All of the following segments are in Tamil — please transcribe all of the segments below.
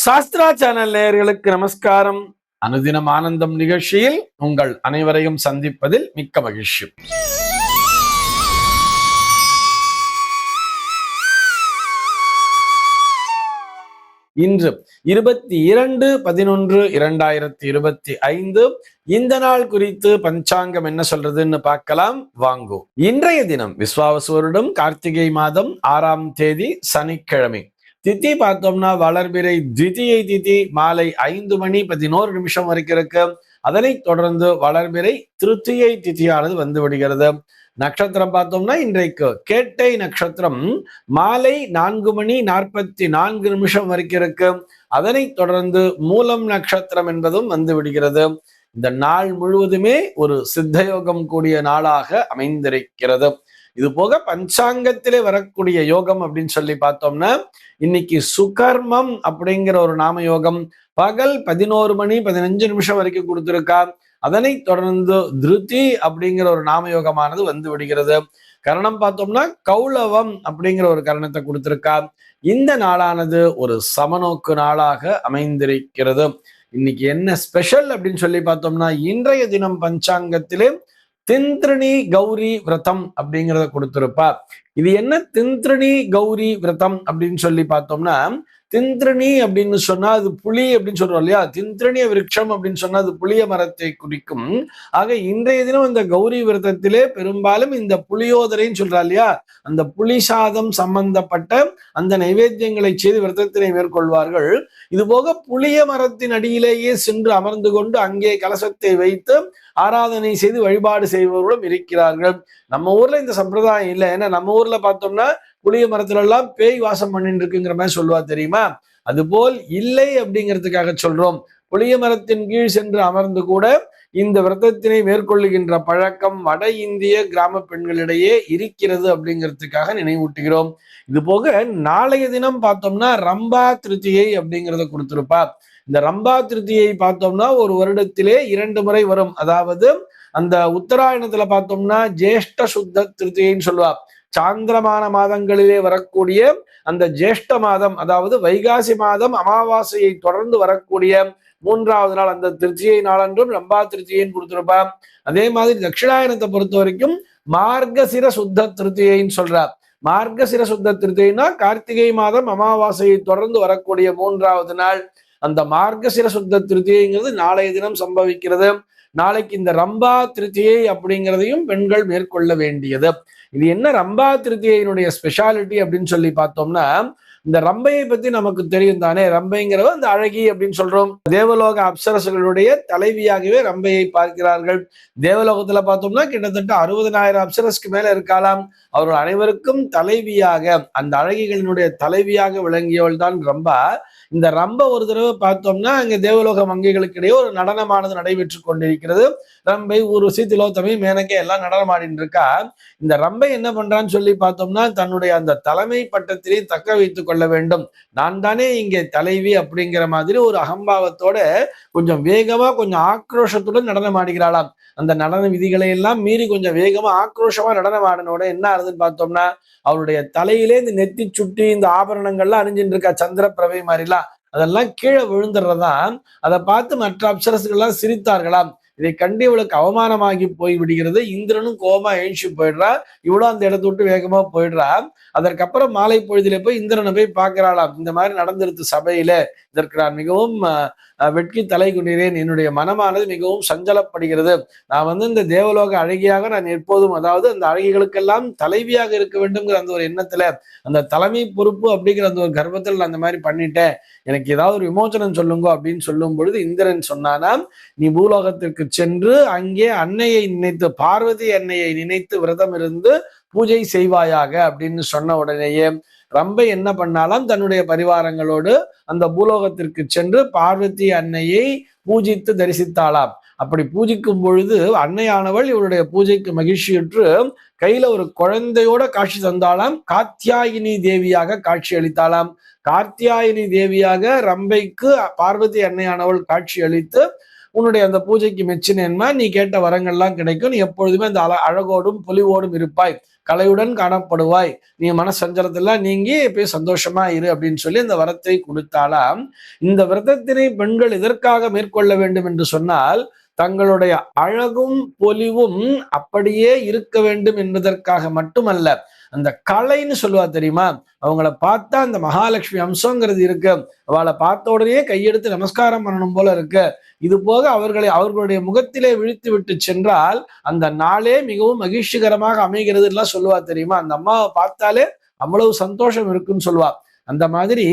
சாஸ்திரா சேனல் நேயர்களுக்கு நமஸ்காரம். அனுதினம் ஆனந்தம் நிகழ்ச்சியில் உங்கள் அனைவரையும் சந்திப்பதில் மிக்க மகிழ்ச்சி. இன்று 22/11/2025 இந்த நாள் குறித்து பஞ்சாங்கம் என்ன சொல்றதுன்னு பார்க்கலாம் வாங்கோ. இன்றைய தினம் விஸ்வாவசு வருடம் கார்த்திகை மாதம் 6ஆம் தேதி சனிக்கிழமை. திதி பார்த்தோம்னா வளர்பிறை திதியை திதி மாலை 5:11 வரைக்கும் இருக்கு. அதனை தொடர்ந்து வளர்பிறை திருத்தியை திதியானது வந்து விடுகிறது. நட்சத்திரம் பார்த்தோம்னா இன்றைக்கு கேட்டை நட்சத்திரம் மாலை 4:44 வரைக்கும் இருக்கு. அதனை தொடர்ந்து மூலம் நட்சத்திரம் என்பதும் வந்து விடுகிறது. இந்த நாள் முழுவதுமே ஒரு சித்தயோகம் கூடிய நாளாக அமைந்திருக்கிறது. இது போக பஞ்சாங்கத்திலே வரக்கூடிய யோகம் அப்படின்னு சொல்லி பார்த்தோம்னா இன்னைக்கு சுகர்மம் அப்படிங்கிற ஒரு நாம யோகம் பகல் 11:15 வரைக்கும் கொடுத்திருக்கா. அதனை தொடர்ந்து திருதி அப்படிங்கிற ஒரு நாம யோகமானது வந்து விடுகிறது. கரணம் பார்த்தோம்னா கௌளவம் அப்படிங்கிற ஒரு கரணத்தை கொடுத்திருக்கா. இந்த நாளானது ஒரு சமநோக்கு நாளாக அமைந்திருக்கிறது. இன்னைக்கு என்ன ஸ்பெஷல் அப்படின்னு சொல்லி பார்த்தோம்னா இன்றைய தினம் பஞ்சாங்கத்திலே திந்திரணி கௌரி விரதம் அப்படிங்கிறத கொடுத்திருப்பா. இது என்ன திந்திரணி கௌரி விரதம் அப்படின்னு சொல்லி பார்த்தோம்னா திந்திரணி அப்படின்னு சொன்னா அது புளி அப்படின்னு சொல்றோம் இல்லையா. திந்திரணிய விருட்சம் அப்படின்னு சொன்னா அது புளிய மரத்தை குறிக்கும். ஆக இன்றைய தினம் இந்த கௌரி விரதத்திலே பெரும்பாலும் இந்த புளியோதரைன்னு சொல்றா இல்லையா, அந்த புளி சாதம் சம்பந்தப்பட்ட அந்த நைவேத்தியங்களை செய்து விரதத்தினை மேற்கொள்வார்கள். இது போக புளிய மரத்தின் அடியிலேயே சென்று அமர்ந்து கொண்டு அங்கே கலசத்தை வைத்து ஆராதனை செய்து வழிபாடு செய்பவர்களும் இருக்கிறார்கள். நம்ம ஊர்ல இந்த சம்பிரதாயம் இல்லை. ஏன்னா நம்ம ஊர்ல பார்த்தோம்னா புளிய மரத்துல எல்லாம் பேய் வாசம் பண்ணிட்டு இருக்குங்கிற மாதிரி சொல்லுவா தெரியுமா. அதுபோல் இல்லை அப்படிங்கிறதுக்காக சொல்றோம். புளிய மரத்தின் கீழ் சென்று அமர்ந்து கூட இந்த விரதத்தினை மேற்கொள்ளுகின்ற பழக்கம் வட இந்திய கிராம பெண்களிடையே இருக்கிறது அப்படிங்கிறதுக்காக நினைவூட்டுகிறோம். இது போக நாளைய தினம் பார்த்தோம்னா ரம்பா திருத்தியை அப்படிங்கிறத கொடுத்திருப்பா. இந்த ரம்பா திருத்தியை பார்த்தோம்னா ஒரு வருடத்திலே 2 முறை வரும். அதாவது அந்த உத்தராயணத்துல பார்த்தோம்னா ஜேஷ்ட சுத்த திருத்தியைன்னு சொல்லுவா. சாந்திரமான மாதங்களிலே வரக்கூடிய அந்த ஜேஷ்ட மாதம், அதாவது வைகாசி மாதம் அமாவாசையை தொடர்ந்து வரக்கூடிய 3வது நாள் அந்த திருச்சியை நாளன்றும் ரம்பா திருச்சியைன்னு கொடுத்திருப்பா. அதே மாதிரி தட்சிணாயனத்தை பொறுத்த வரைக்கும் மார்கசிர சுத்த திருத்தியைன்னு சொல்றார். மார்கசிர சுத்த திருத்தியைனா கார்த்திகை மாதம் அமாவாசையை தொடர்ந்து வரக்கூடிய 3வது நாள். அந்த மார்கசிர சுத்த திருத்தியைங்கிறது நாளைய தினம் சம்பவிக்கிறது. நாளைக்கு இந்த ரம்பா திருத்தியை அப்படிங்கிறதையும் பெண்கள் மேற்கொள்ள வேண்டியது. இது என்ன ரம்பா திருத்தியினுடைய ஸ்பெஷாலிட்டி அப்படின்னு சொல்லி பார்த்தோம்னா இந்த ரம்பையை பத்தி நமக்கு தெரியும் தானே. ரம்பைங்கிறவ அந்த அழகி அப்படின்னு சொல்றோம். தேவலோக அப்சரசுகளுடைய தலைவியாகவே ரம்பையை பார்க்கிறார்கள். தேவலோகத்துல பார்த்தோம்னா கிட்டத்தட்ட 60,000 அப்சரஸ்க்கு மேல இருக்கலாம். அவர்கள் அனைவருக்கும் தலைவியாக அந்த அழகிகளினுடைய தலைவியாக விளங்கியவள் தான் ரம்பா. இந்த ரம்ப ஒரு தடவை பார்த்தோம்னா அங்க தேவலோக மங்கைகளுக்கு இடையே ஒரு நடனமானது நடைபெற்று கொண்டிருக்கிறது. ரம்பை ஊர்வசி திலோத்தமை மேனகை எல்லாம் நடனம் ஆடிட்டு இருக்கா. இந்த ரம்பை என்ன பண்றான்னு சொல்லி பார்த்தோம்னா தன்னுடைய அந்த தலைமை பட்டத்திலே தக்க வைத்துக் கொள்ள வேண்டும். நான் தானே இங்கே தலைவி அப்படிங்கிற மாதிரி ஒரு அகம்பாவத்தோட கொஞ்சம் வேகமா கொஞ்சம் ஆக்ரோஷத்துடன் நடனம் ஆடுகிறாளாம். அந்த நடன விதிகளை எல்லாம் மீறி கொஞ்சம் வேகமா ஆக்ரோஷமா நடனம் ஆடினோட என்ன ஆகுதுன்னு பார்த்தோம்னா அவருடைய தலையிலே இந்த நெத்தி சுட்டி இந்த ஆபரணங்கள்லாம் அணிஞ்சிட்டு இருக்கா. சந்திர பிரபை மாதிரிலாம் அதெல்லாம் கீழே விழுந்துடுறதான். அதை பார்த்து மற்ற அப்சரசுகள்லாம் சிரித்தார்களாம். இதை கண்டு இவளுக்கு அவமானமாகி போய் விடுகிறது. இந்திரனும் கோபமா எழுச்சி போயிடுறா. இவ்வளவு அந்த இடத்த விட்டு வேகமா போயிடுறா. அதற்கப்புறம் மாலை பொழுதில போய் இந்திரனை போய் பார்க்கிறாளாம். இந்த மாதிரி நடந்திருக்கு சபையில, இதற்கு நான் மிகவும் வெட்கி தலை குனிறேன். என்னுடைய மனமானது மிகவும் சஞ்சலப்படுகிறது. நான் இந்த தேவலோக அழகியாக நான் எப்போதும், அதாவது அந்த அழகிகளுக்கெல்லாம் தலைவியாக இருக்க வேண்டும்ங்கிற அந்த ஒரு எண்ணத்துல, அந்த தலைமை பொறுப்பு அப்படிங்கிற அந்த ஒரு கர்வத்தில் நான் அந்த மாதிரி பண்ணிட்டேன். எனக்கு ஏதாவது ஒரு விமோசனம் சொல்லுங்க அப்படின்னு சொல்லும் பொழுது இந்திரன் சொன்னானாம், நீ பூலோகத்திற்கு சென்று அங்கே அன்னையை நினைத்து, பார்வதி அன்னையை நினைத்து விரதம் இருந்து பூஜை செய்வாயாக அப்படின்னு சொன்ன உடனேயே ரம்பை என்ன பண்ணாலாம், தன்னுடைய பரிவாரங்களோடு அந்த பூலோகத்திற்கு சென்று பார்வதி அன்னையை பூஜித்து தரிசித்தாளாம். அப்படி பூஜிக்கும் பொழுது அன்னையானவள் இவருடைய பூஜைக்கு மகிழ்ச்சியுற்று கையில ஒரு குழந்தையோட காட்சி தந்தாளாம். காத்தியாயினி தேவியாக காட்சி அளித்தாளாம். காத்தியாயினி தேவியாக ரம்பைக்கு பார்வதி அன்னையானவள் காட்சி அளித்து உன்னுடைய அந்த பூஜைக்கு மெச்சினேன்மா, நீ கேட்ட வரங்கள்லாம் கிடைக்கும், நீ எப்பொழுதுமே அந்த அழகோடும் பொலிவோடும் இருப்பாய், கலையுடன் காணப்படுவாய், நீ மனசஞ்சலத்தெல்லாம் நீங்கி போய் சந்தோஷமா இரு அப்படின்னு சொல்லி அந்த வரத்தை கொடுத்தாலாம். இந்த விரதத்தினை பெண்கள் எதற்காக மேற்கொள்ள வேண்டும் என்று சொன்னால், தங்களுடைய அழகும் பொலிவும் அப்படியே இருக்க வேண்டும் என்பதற்காக மட்டுமல்ல, அந்த கலைன்னு சொல்லுவா தெரியுமா, அவங்கள பார்த்தா அந்த மகாலட்சுமி அம்சங்கிறது இருக்கு, அவளை பார்த்த உடனே கையெடுத்து நமஸ்காரம் பண்ணணும் போல இருக்கு, இது போக அவர்களுடைய முகத்திலே விழித்து விட்டு சென்றால் அந்த நாளே மிகவும் மகிழ்ச்சிகரமாக அமைகிறது எல்லாம் சொல்லுவா தெரியுமா. அந்த அம்மாவை பார்த்தாலே அவ்வளவு சந்தோஷம் இருக்குன்னு சொல்லுவா. அந்த மாதிரி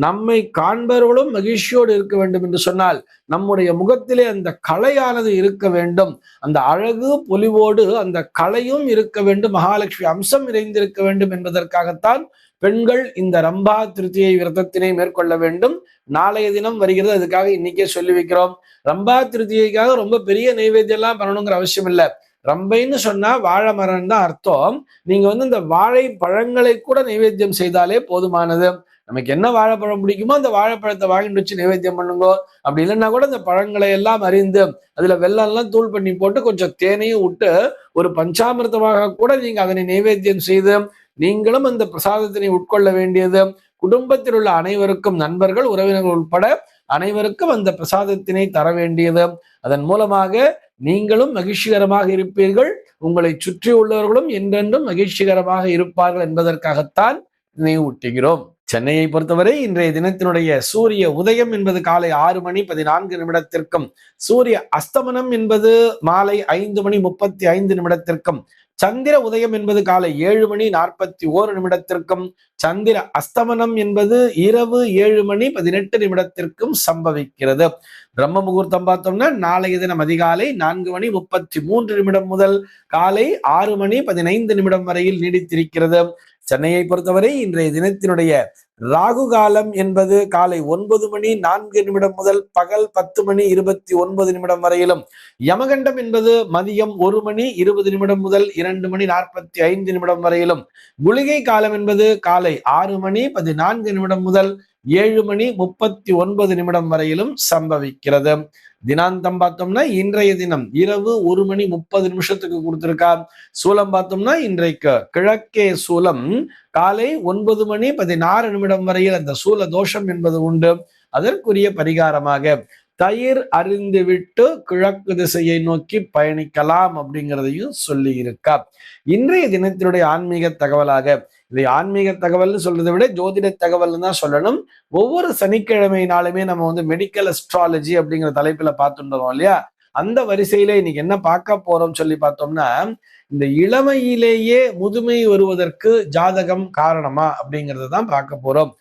நம்மை காண்பவர்களும் மகிழ்ச்சியோடு இருக்க வேண்டும் என்று சொன்னால் நம்முடைய முகத்திலே அந்த கலையானது இருக்க வேண்டும், அந்த அழகு பொலிவோடு அந்த கலையும் இருக்க வேண்டும், மகாலட்சுமி அம்சம் நிறைந்திருக்க வேண்டும் என்பதற்காகத்தான் பெண்கள் இந்த ரம்பா திருத்தியை விரதத்தினை மேற்கொள்ள வேண்டும். நாளைய தினம் வருகிறது, அதுக்காக இன்னைக்கே சொல்லி வைக்கிறோம். ரம்பா திருத்தியைக்காக ரொம்ப பெரிய நைவேத்தியம் எல்லாம் பண்ணணுங்கிற அவசியம் இல்லை. ரம்பைன்னு சொன்னா வாழை மரம் தான் அர்த்தம். நீங்க இந்த வாழை பழங்களை கூட நைவேத்தியம் செய்தாலே போதுமானது. நமக்கு என்ன வாழைப்பழம் பிடிக்குமோ அந்த வாழைப்பழத்தை வாங்கிட்டு வச்சு நைவேத்தியம் பண்ணுங்க. அப்படி இல்லைன்னா கூட அந்த பழங்களை எல்லாம் அறிந்து அதுல வெல்லம் எல்லாம் தூள் பண்ணி போட்டு கொஞ்சம் தேனையும் விட்டு ஒரு பஞ்சாமிர்தமாக கூட நீங்க அதனை நைவேத்தியம் செய்து நீங்களும் அந்த பிரசாதத்தினை உட்கொள்ள வேண்டியது. குடும்பத்தில் உள்ள அனைவருக்கும், நண்பர்கள் உறவினர்கள் உட்பட அனைவருக்கும் அந்த பிரசாதத்தினை தர வேண்டியது. அதன் மூலமாக நீங்களும் மகிழ்ச்சிகரமாக இருப்பீர்கள், உங்களை சுற்றி உள்ளவர்களும் என்றென்றும் மகிழ்ச்சிகரமாக இருப்பார்கள் என்பதற்காகத்தான் நினைவூட்டுகிறோம். சென்னையை பொறுத்தவரை இன்றைய தினத்தினுடைய சூரிய உதயம் என்பது காலை 6:14 சூரிய அஸ்தமனம் என்பது மாலை 5:35 சந்திர உதயம் என்பது காலை 7:41 சந்திர அஸ்தமனம் என்பது இரவு 7:18 சம்பவிக்கிறது. பிரம்ம முகூர்த்தம் பார்த்தோம்னா நாளைய தினம் அதிகாலை 4:33 முதல் காலை 6:15 வரையில் நீடித்திருக்கிறது. சென்னையை பொறுத்தவரை இன்றைய தினத்தினுடைய ராகு காலம் என்பது காலை 9:04 முதல் பகல் 10:29 வரையிலும், யமகண்டம் என்பது மதியம் 1:20 முதல் 2:45 வரையிலும், குளிகை காலம் என்பது காலை 6:14 முதல் 7:39 வரையிலும் சம்பவிக்கிறது. தினாந்தம் பார்த்தோம்னா இன்றைய தினம் இரவு 1:30 கொடுத்திருக்கா. சூலம் பார்த்தோம்னா இன்றைக்கு கிழக்கே சூலம் காலை 9:16 வரையில் அந்த சூல தோஷம் என்பது உண்டு. அதற்குரிய பரிகாரமாக தயிர் அறிந்து விட்டு கிழக்கு திசையை நோக்கி பயணிக்கலாம் அப்படிங்கிறதையும் சொல்லி இருக்கா. இன்றைய தினத்தினுடைய ஆன்மீக தகவலாக, இதை ஆன்மீக தகவல்னு சொல்றதை விட ஜோதிட தகவல்னு தான் சொல்லணும். ஒவ்வொரு சனிக்கிழமை நாளுமே நம்ம மெடிக்கல் அஸ்ட்ராலஜி அப்படிங்கிற தலைப்புல பார்த்துட்டு இல்லையா, அந்த வரிசையில இன்னைக்கு என்ன பார்க்க போறோம் சொல்லி பார்த்தோம்னா, இந்த இளமையிலேயே முதுமை வருவதற்கு ஜாதகம் காரணமா அப்படிங்கிறத தான் பார்க்க போறோம்.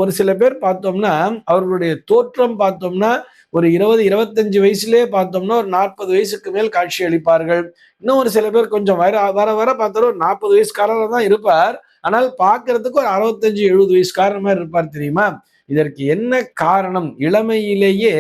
ஒரு சில பேர் பார்த்தோம்னா அவர்களுடைய தோற்றம் பார்த்தோம்னா ஒரு 20-25 வயசுலேயே பார்த்தோம்னா ஒரு 40 வயசுக்கு மேல் காட்சி அளிப்பார்கள். இன்னும் ஒரு சில பேர் கொஞ்சம் வர வர பார்த்தாலும் ஒரு 40 வயசுக்காரராக தான் இருப்பார், ஆனால் பார்க்கறதுக்கு ஒரு 65-70 வயசுக்காரர் மாதிரி இருப்பார் தெரியுமா. இதற்கு என்ன காரணம்? இளமையிலேயே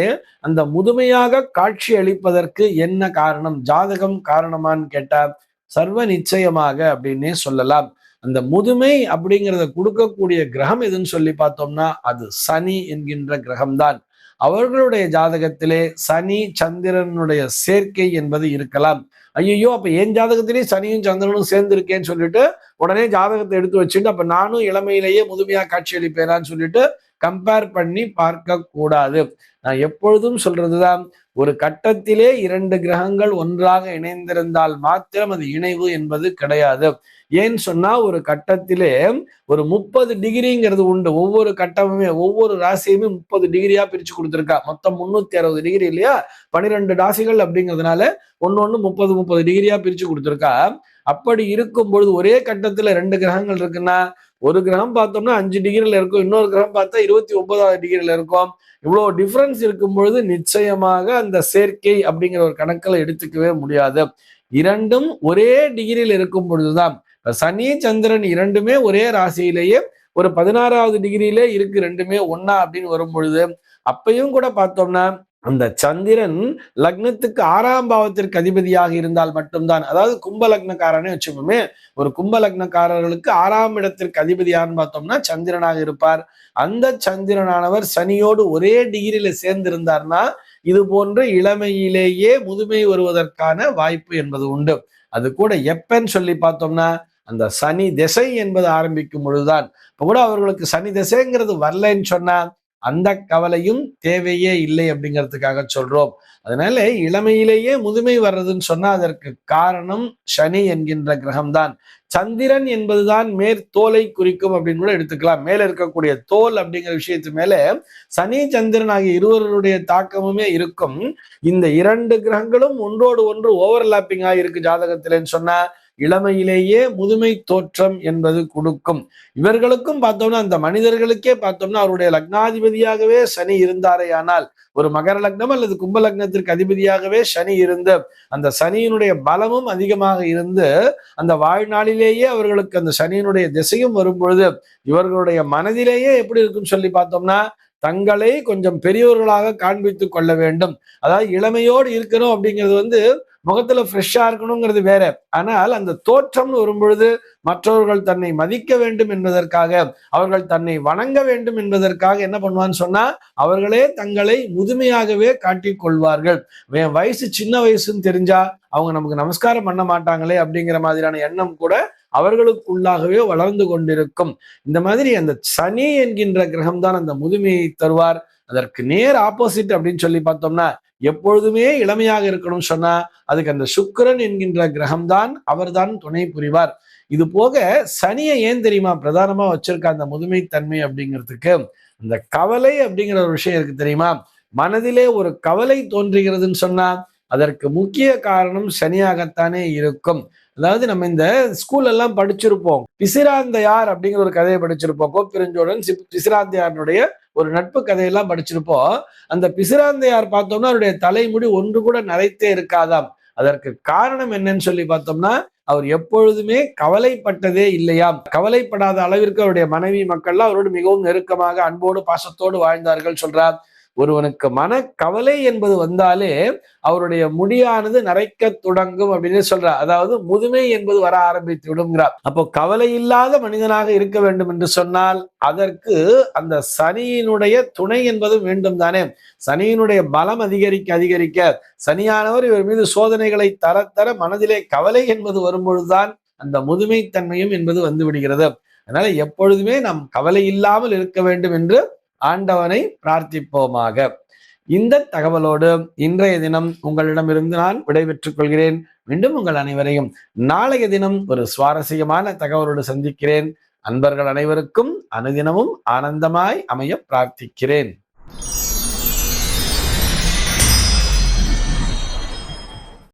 அந்த முதுமையாக காட்சி அளிப்பதற்கு என்ன காரணம்? ஜாதகம் காரணமான்னு கேட்டா சர்வ நிச்சயமாக அப்படின்னே சொல்லலாம். அந்த முதுமை அப்படிங்கிறத கொடுக்கக்கூடிய கிரகம் எதுன்னு சொல்லி பார்த்தோம்னா அது சனி என்கின்ற கிரகம்தான். அவர்களுடைய ஜாதகத்திலே சனி சந்திரனுடைய சேர்க்கை என்பது இருக்கலாம். ஐயோ அப்ப என் ஜாதகத்திலே சனியும் சந்திரனும் சேர்ந்து இருக்கேன்னு சொல்லிட்டு உடனே ஜாதகத்தை எடுத்து வச்சுட்டு அப்ப நானும் இளமையிலேயே முதுமையா காட்சி அளிப்பேனான்னு சொல்லிட்டு கம்பேர் பண்ணி பார்க்க கூடாது. நான் எப்பொழுதும் சொல்றதுதான், ஒரு கட்டத்திலே 2 கிரகங்கள் ஒன்றாக இணைந்திருந்தால் மாத்திரம் அது இணைவு என்பது கிடையாது. ஏன்னு சொன்னா ஒரு கட்டத்திலே ஒரு 30 டிகிரிங்கிறது உண்டு. ஒவ்வொரு கட்டமுமே ஒவ்வொரு ராசியுமே 30 டிகிரியா பிரிச்சு கொடுத்துருக்கா. மொத்தம் 360 டிகிரி இல்லையா, 12 ராசிகள் அப்படிங்கிறதுனால ஒன்னொன்னு 30 டிகிரியா பிரிச்சு கொடுத்துருக்கா. அப்படி இருக்கும் பொழுது ஒரே கட்டத்துல 2 கிரகங்கள் இருக்குன்னா ஒரு கிரகம் பார்த்தோம்னா 5 டிகிரில இருக்கும், இன்னொரு கிரகம் பார்த்தா 29வது டிகிரில இருக்கும். இவ்வளவு டிஃபரன்ஸ் இருக்கும் பொழுது நிச்சயமாக அந்த சேர்க்கை அப்படிங்கிற ஒரு கணக்கில் எடுத்துக்கவே முடியாது. இரண்டும் ஒரே டிகிரியில் இருக்கும் பொழுதுதான், சனி சந்திரன் இரண்டுமே ஒரே ராசியிலேயே ஒரு 16வது டிகிரியிலே இருக்கு, ரெண்டுமே ஒன்னா அப்படின்னு வரும் பொழுது அப்பையும் கூட பார்த்தோம்னா அந்த சந்திரன் லக்னத்துக்கு 6ஆம் பாவத்திற்கு அதிபதியாக இருந்தால் மட்டும்தான், அதாவது கும்ப லக்னக்காரனே வச்சுக்கோமே, ஒரு கும்ப லக்னக்காரர்களுக்கு 6ஆம் இடத்திற்கு அதிபதியான்னு பார்த்தோம்னா சந்திரனாக இருப்பார். அந்த சந்திரனானவர் சனியோடு ஒரே டிகிரியில சேர்ந்திருந்தார்னா இது போன்ற இளமையிலேயே முதுமை வருவதற்கான வாய்ப்பு என்பது உண்டு. அது கூட எப்பன்னு சொல்லி பார்த்தோம்னா அந்த சனி திசை என்பது ஆரம்பிக்கும் பொழுதுதான். இப்ப கூட அவர்களுக்கு சனி திசைங்கிறது வரலன்னு சொன்னா அந்த கவலையும் தேவையே இல்லை அப்படிங்கிறதுக்காக சொல்றோம். அதனால இளமையிலேயே முதுமை வர்றதுன்னு சொன்னா அதற்கு காரணம் சனி என்கின்ற கிரகம்தான். சந்திரன் என்பதுதான் மேற்தோலை குறிக்கும் அப்படின்னு கூட எடுத்துக்கலாம். மேல இருக்கக்கூடிய தோல் அப்படிங்கிற விஷயத்து மேல சனி சந்திரன் ஆகிய இருவருடைய தாக்கமுமே இருக்கும். இந்த 2 கிரகங்களும் ஒன்றோடு ஒன்று ஓவர்லாப்பிங்கா இருக்கு ஜாதகத்திலன்னு சொன்னா இளமையிலேயே முதுமை தோற்றம் என்பது கொடுக்கும். இவர்களுக்கும் பார்த்தோம்னா அந்த மனிதர்களுக்கே பார்த்தோம்னா அவருடைய லக்னாதிபதியாகவே சனி இருந்தாரே, ஆனால் ஒரு மகர லக்னம் அல்லது கும்ப லக்னத்திற்கு அதிபதியாகவே சனி இருந்து அந்த சனியினுடைய பலமும் அதிகமாக இருந்து அந்த வாழ்நாளிலேயே அவர்களுக்கு அந்த சனியினுடைய திசையும் வரும் பொழுது இவர்களுடைய மனதிலேயே எப்படி இருக்குன்னு சொல்லி பார்த்தோம்னா தங்களை கொஞ்சம் பெரியவர்களாக காண்பித்துக் கொள்ள வேண்டும். அதாவது இளமையோடு இருக்கணும் அப்படிங்கிறது முகத்துல ஃப்ரெஷ்ஷா இருக்கணுங்கிறது வேற. ஆனால் அந்த தோற்றம்னு வரும்பொழுது மற்றவர்கள் தன்னை மதிக்க வேண்டும் என்பதற்காக, அவர்கள் தன்னை வணங்க வேண்டும் என்பதற்காக என்ன பண்ணுவான்னு சொன்னா அவர்களே தங்களை முதுமையாகவே காட்டிக் கொள்வார்கள். வயசு சின்ன வயசுன்னு தெரிஞ்சா அவங்க நமக்கு நமஸ்காரம் பண்ண மாட்டாங்களே அப்படிங்கிற மாதிரியான எண்ணம் கூட அவர்களுக்குள்ளாகவே வளர்ந்து கொண்டிருக்கும். இந்த மாதிரி அந்த சனி என்கின்ற கிரகம் தான் அந்த முதுமையை தருவார். அதற்கு நேர் ஆப்போசிட் அப்படின்னு சொல்லி பார்த்தோம்னா எப்பொழுதுமே இளமையாக இருக்கணும்னு சொன்னா அதுக்கு அந்த சுக்கிரன் என்கின்ற கிரகம் தான் அவர்தான் துணை புரிவார். இது போக சனியை ஏன் தெரியுமா பிரதானமா வச்சிருக்க அந்த முதுமை தன்மை அப்படிங்கிறதுக்கு, அந்த கவலை அப்படிங்கிற ஒரு விஷயம் இருக்கு தெரியுமா. மனதிலே ஒரு கவலை தோன்றுகிறதுன்னு சொன்னா அதற்கு முக்கிய காரணம் சனியாகத்தானே இருக்கும். அதாவது நம்ம இந்த ஸ்கூல்ல எல்லாம் படிச்சிருப்போம், பிசிராந்தையார் அப்படிங்கிற ஒரு கதையை படிச்சிருப்போம். கோப்பெருஞ்சோழன் பிசிராந்தையாருடைய ஒரு நட்பு கதையெல்லாம் படிச்சிருப்போம். அந்த பிசிராந்தையார் பார்த்தோம்னா அவருடைய தலைமுடி ஒன்று கூட நரைத்தே இருக்காதாம். அதற்கு காரணம் என்னன்னு சொல்லி பார்த்தோம்னா அவர் எப்பொழுதுமே கவலைப்பட்டதே இல்லையாம். கவலைப்படாத அளவிற்கு அவருடைய மனைவி மக்கள்லாம் அவரோடு மிகவும் நெருக்கமாக அன்போடு பாசத்தோடு வாழ்ந்தார்கள் சொல்றார். ஒருவனுக்கு மனக்கவலை என்பது வந்தாலே அவருடைய முடியானது நரைக்க தொடங்கும் அப்படின்னு சொல்றார். அதாவது முதுமை என்பது வர ஆரம்பித்து விடுங்கிறார். அப்போ கவலை இல்லாத மனிதனாக இருக்க வேண்டும் என்று சொன்னால் அதற்கு அந்த சனியினுடைய துணை என்பது வேண்டும் தானே. சனியினுடைய பலம் அதிகரிக்க அதிகரிக்க சனியானவர் இவர் மீது சோதனைகளை தர தர மனதிலே கவலை என்பது வரும்பொழுதுதான் அந்த முதுமை தன்மையும் என்பது வந்து விடுகிறது. அதனால எப்பொழுதுமே நாம் கவலை இல்லாமல் இருக்க வேண்டும் என்று ஆண்டவனை பிரார்த்திப்போமாக. இந்த தகவலோடு இன்றைய தினம் உங்களிடமிருந்து நான் விடைபெற்றுக் கொள்கிறேன். மீண்டும் உங்கள் அனைவரையும் நாளைய தினம் ஒரு சுவாரஸ்யமான தகவலோடு சந்திக்கிறேன். அன்பர்கள் அனைவருக்கும் அனுதினமும் ஆனந்தமாய் அமைய பிரார்த்திக்கிறேன்.